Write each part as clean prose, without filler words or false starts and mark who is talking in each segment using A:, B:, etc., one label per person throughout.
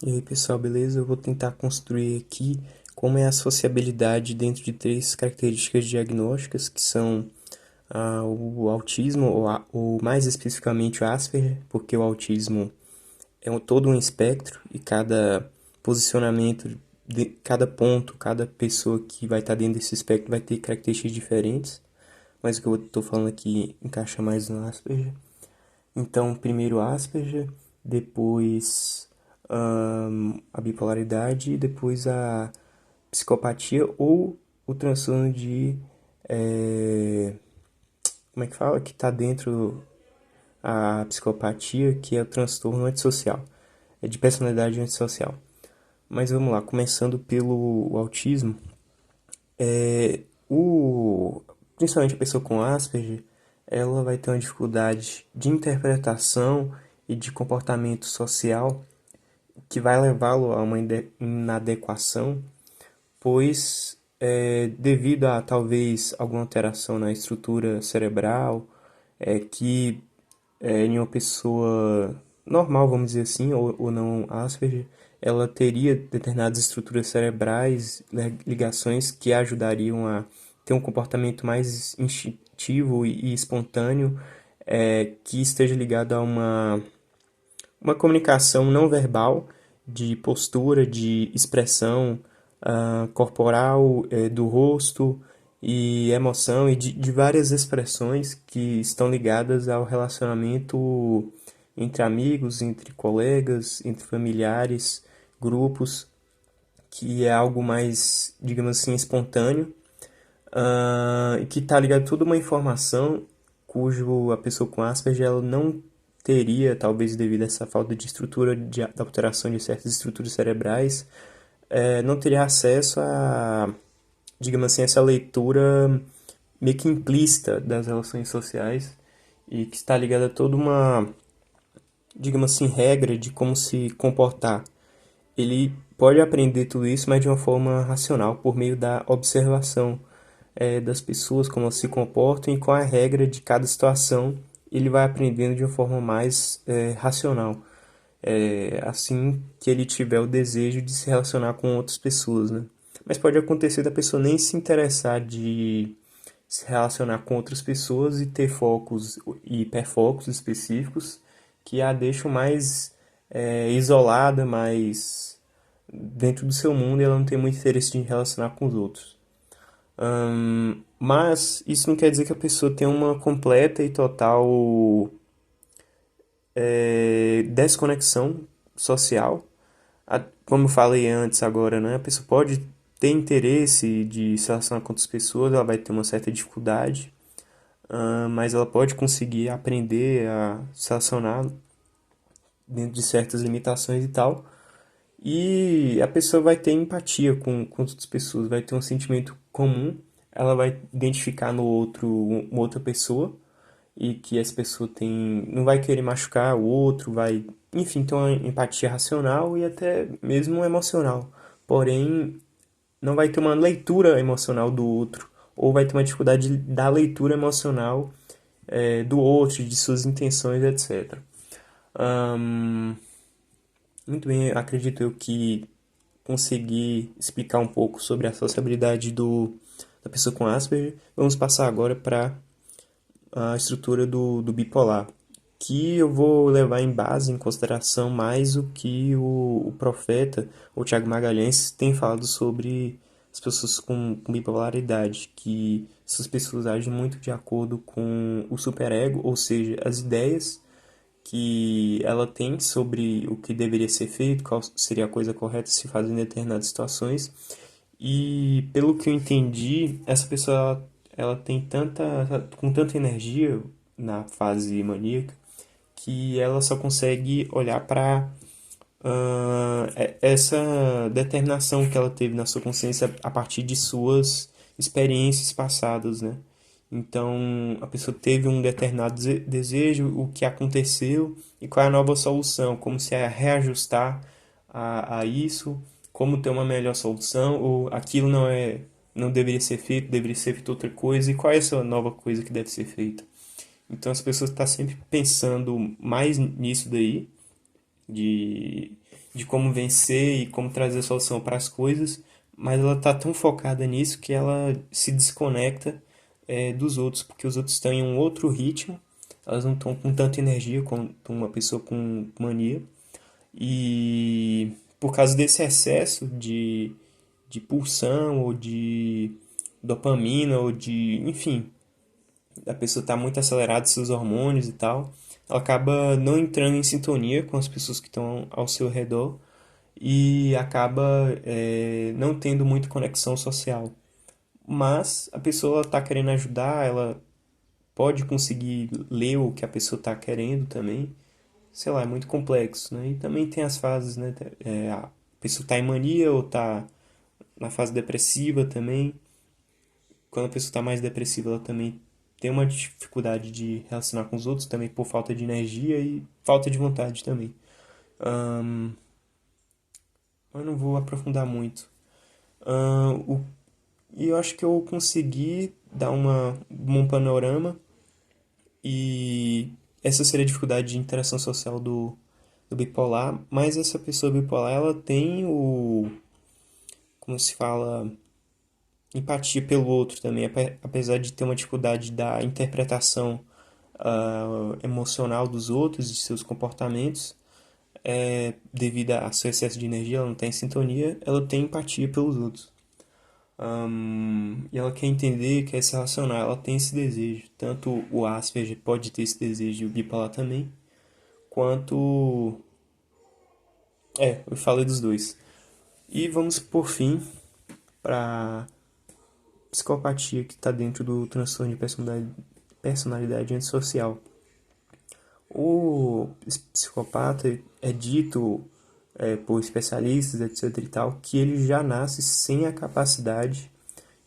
A: E aí, pessoal, beleza? Eu vou tentar construir aqui como é a sociabilidade dentro de três características diagnósticas, que são o autismo, ou mais especificamente o Asperger, porque o autismo é todo um espectro e cada posicionamento, de cada ponto, cada pessoa que vai estar dentro desse espectro vai ter características diferentes, mas o que eu estou falando aqui encaixa mais no Asperger. Então, primeiro Asperger, depois a bipolaridade e depois a psicopatia ou o transtorno de. Como é que fala? Que está dentro a psicopatia, que é o transtorno antissocial. É de personalidade antissocial. Mas vamos lá, começando pelo autismo. É, o, Principalmente a pessoa com Asperger, ela vai ter uma dificuldade de interpretação e de comportamento social que vai levá-lo a uma inadequação, pois devido a talvez alguma alteração na estrutura cerebral, que em uma pessoa normal, vamos dizer assim, ou não Asperger, ela teria determinadas estruturas cerebrais, ligações que ajudariam a ter um comportamento mais instintivo e espontâneo, que esteja ligado a uma comunicação não verbal de postura, de expressão corporal, do rosto e emoção e de várias expressões que estão ligadas ao relacionamento entre amigos, entre colegas, entre familiares, grupos, que é algo mais, digamos assim, espontâneo, e que está ligado a toda uma informação cujo a pessoa com Asperger ela não teria, talvez devido a essa falta de estrutura, da alteração de certas estruturas cerebrais, não teria acesso a, digamos assim, essa leitura meio que implícita das relações sociais e que está ligada a toda uma, digamos assim, regra de como se comportar. Ele pode aprender tudo isso, mas de uma forma racional, por meio da observação das pessoas, como elas se comportam e qual é a regra de cada situação. Ele vai aprendendo de uma forma mais racional, assim que ele tiver o desejo de se relacionar com outras pessoas, né? Mas pode acontecer da pessoa nem se interessar de se relacionar com outras pessoas e ter focos e hiperfocos específicos que a deixam mais isolada, mais dentro do seu mundo e ela não tem muito interesse em relacionar com os outros. Mas isso não quer dizer que a pessoa tenha uma completa e total desconexão social. Como eu falei antes agora, né? A pessoa pode ter interesse de se relacionar com outras pessoas, ela vai ter uma certa dificuldade, mas ela pode conseguir aprender a se relacionar dentro de certas limitações e tal. E a pessoa vai ter empatia com outras pessoas, vai ter um sentimento comum, ela vai identificar no outro uma outra pessoa e que essa pessoa tem, não vai querer machucar o outro, vai, enfim, ter uma empatia racional e até mesmo emocional. Porém, não vai ter uma leitura emocional do outro, ou vai ter uma dificuldade da leitura emocional do outro, de suas intenções, etc. Ahn, Muito bem, acredito eu que consegui explicar um pouco sobre a sociabilidade da pessoa com Asperger. Vamos passar agora para a estrutura do bipolar, que eu vou levar em base, em consideração mais o que o profeta, o Tiago Magalhães, tem falado sobre as pessoas com bipolaridade, que essas pessoas agem muito de acordo com o superego, ou seja, as ideias que ela tem sobre o que deveria ser feito, qual seria a coisa correta a se fazer em determinadas situações. E pelo que eu entendi, essa pessoa ela tem com tanta energia na fase maníaca que ela só consegue olhar para essa determinação que ela teve na sua consciência a partir de suas experiências passadas, né? Então, a pessoa teve um determinado desejo, o que aconteceu e qual é a nova solução, como se é reajustar a isso, como ter uma melhor solução, ou aquilo não deveria ser feito, deveria ser feito outra coisa, e qual é essa nova coisa que deve ser feita. Então, as pessoas estão sempre pensando mais nisso daí, de de como vencer e como trazer solução para as coisas, mas ela tá tão focada nisso que ela se desconecta dos outros, porque os outros estão em um outro ritmo, elas não estão com tanta energia quanto uma pessoa com mania, e por causa desse excesso de pulsão ou de dopamina ou de, enfim, a pessoa está muito acelerada, seus hormônios e tal, ela acaba não entrando em sintonia com as pessoas que estão ao seu redor e acaba não tendo muita conexão social. Mas a pessoa está querendo ajudar, ela pode conseguir ler o que a pessoa está querendo também. Sei lá, é muito complexo, né? E também tem as fases, né? A pessoa está em mania ou está na fase depressiva também. Quando a pessoa está mais depressiva, ela também tem uma dificuldade de relacionar com os outros, também por falta de energia e falta de vontade também. Ahn, eu não vou aprofundar muito. E eu acho que eu consegui dar um panorama e essa seria a dificuldade de interação social do bipolar, mas essa pessoa bipolar, ela tem como se fala, empatia pelo outro também, apesar de ter uma dificuldade da interpretação emocional dos outros e de seus comportamentos, devido a seu excesso de energia, ela não tem sintonia, ela tem empatia pelos outros. E ela quer entender, quer se relacionar, ela tem esse desejo. Tanto o Asperger pode ter esse desejo e o bipolar também, quanto. Eu falei dos dois. E vamos por fim para psicopatia que está dentro do transtorno de personalidade antissocial. O psicopata é dito por especialistas, etc. e tal, que ele já nasce sem a capacidade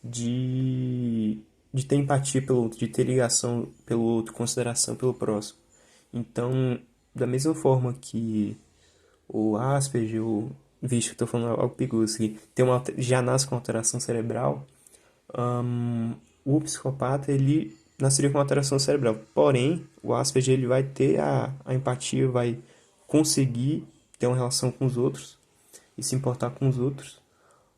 A: de ter empatia pelo outro, de ter ligação pelo outro, consideração pelo próximo. Então, da mesma forma que o Asperger, vixe, eu estou falando algo perigoso aqui, já nasce com alteração cerebral, o psicopata, ele nasceria com alteração cerebral. Porém, o Asperger, ele vai ter a empatia, vai conseguir ter uma relação com os outros e se importar com os outros,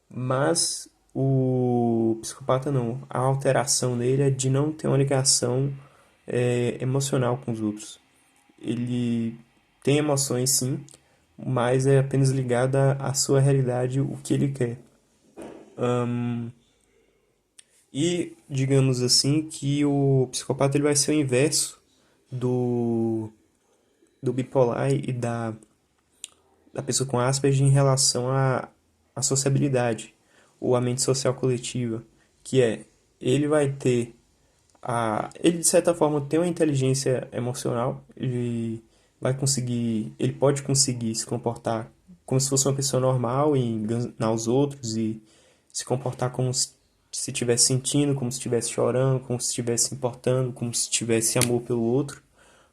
A: mas o psicopata não. A alteração nele é de não ter uma ligação emocional com os outros. Ele tem emoções sim, mas é apenas ligada à sua realidade, o que ele quer. E digamos assim que o psicopata ele vai ser o inverso do bipolar e da pessoa com Asperger em relação à sociabilidade, ou à mente social coletiva, que ele vai ter ele de certa forma tem uma inteligência emocional, ele pode conseguir se comportar como se fosse uma pessoa normal e enganar os outros e se comportar como se estivesse sentindo, como se estivesse chorando, como se estivesse se importando, como se tivesse amor pelo outro,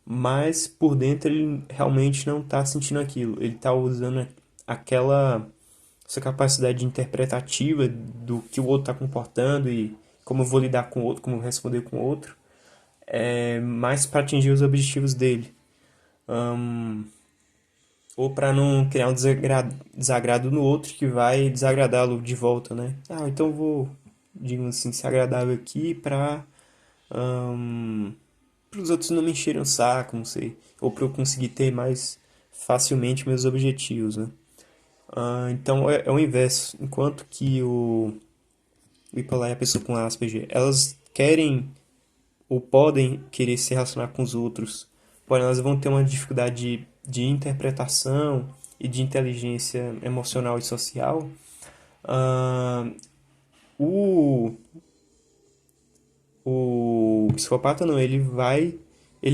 A: mas por dentro ele realmente não está sentindo aquilo, ele está usando aquela essa capacidade interpretativa do que o outro está comportando e como eu vou lidar com o outro, como eu vou responder com o outro, mais para atingir os objetivos dele. Ou para não criar um desagrado no outro que vai desagradá-lo de volta, né? Então eu vou, digamos assim, ser agradável aqui para os outros não me encherem o saco, não sei. Ou para eu conseguir ter mais facilmente meus objetivos, né? Então é o inverso. Enquanto que o bipolar e a pessoa com Asperger, elas querem ou podem querer se relacionar com os outros, porém elas vão ter uma dificuldade de interpretação e de inteligência emocional e social. Ah, o, o psicopata não, ele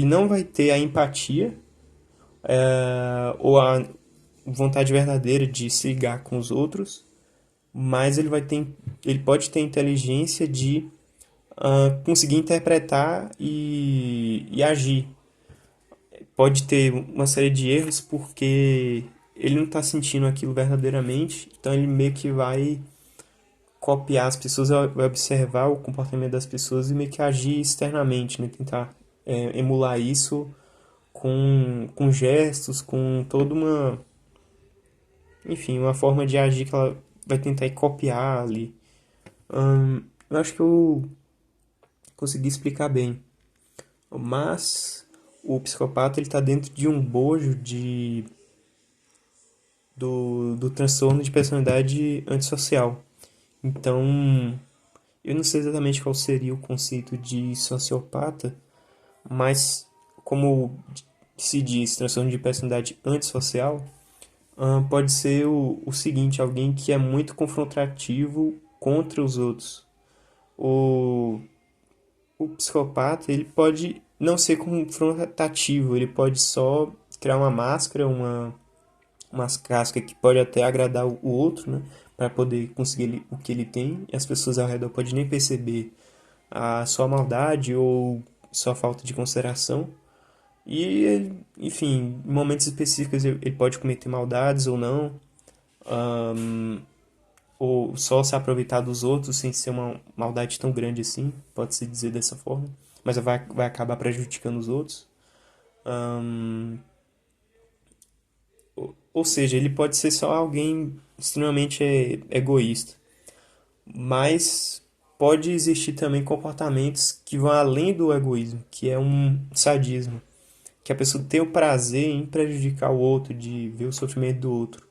A: não vai ter a empatia ou a vontade verdadeira de se ligar com os outros, mas ele pode ter inteligência de conseguir interpretar e agir. Pode ter uma série de erros porque ele não está sentindo aquilo verdadeiramente, então ele meio que vai copiar as pessoas, vai observar o comportamento das pessoas e meio que agir externamente, né? Tentar emular isso com gestos, com toda enfim, uma forma de agir que ela vai tentar copiar ali. Eu acho que eu consegui explicar bem. Mas o psicopata ele está dentro de um bojo do transtorno de personalidade antissocial. Então, eu não sei exatamente qual seria o conceito de sociopata, mas como se diz transtorno de personalidade antissocial, pode ser o seguinte, alguém que é muito confrontativo contra os outros. O, o psicopata, ele pode não ser confrontativo, ele pode só criar uma máscara, umas cascas que pode até agradar o outro, né? Para poder conseguir o que ele tem, e as pessoas ao redor podem nem perceber a sua maldade ou sua falta de consideração. E, enfim, em momentos específicos ele pode cometer maldades ou não, ou só se aproveitar dos outros sem ser uma maldade tão grande assim, pode-se dizer dessa forma, mas vai acabar prejudicando os outros. Ou seja, ele pode ser só alguém extremamente egoísta, mas pode existir também comportamentos que vão além do egoísmo, que é um sadismo, que a pessoa tem o prazer em prejudicar o outro, de ver o sofrimento do outro.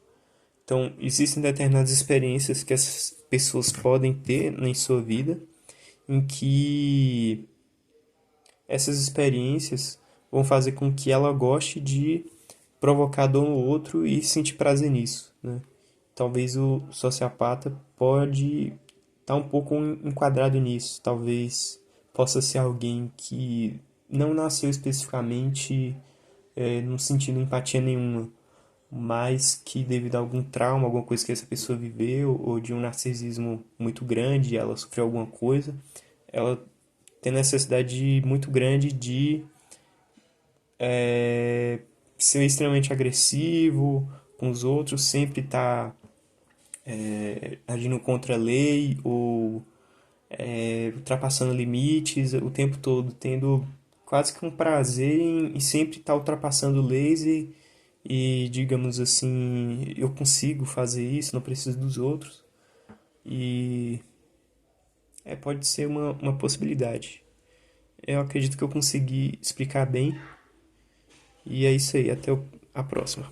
A: Então, existem determinadas experiências que essas pessoas podem ter em sua vida, em que essas experiências vão fazer com que ela goste de provocar dor no outro e sentir prazer nisso, né? Talvez o sociopata pode estar um pouco enquadrado nisso. Talvez possa ser alguém que não nasceu especificamente não sentindo empatia nenhuma, mas que devido a algum trauma, alguma coisa que essa pessoa viveu, ou de um narcisismo muito grande, ela sofreu alguma coisa, ela tem necessidade muito grande de ser extremamente agressivo com os outros, sempre tá agindo contra a lei ou ultrapassando limites o tempo todo, tendo quase que um prazer em sempre estar ultrapassando leis digamos assim, eu consigo fazer isso, não preciso dos outros. E pode ser uma possibilidade. Eu acredito que eu consegui explicar bem. E é isso aí, até a próxima.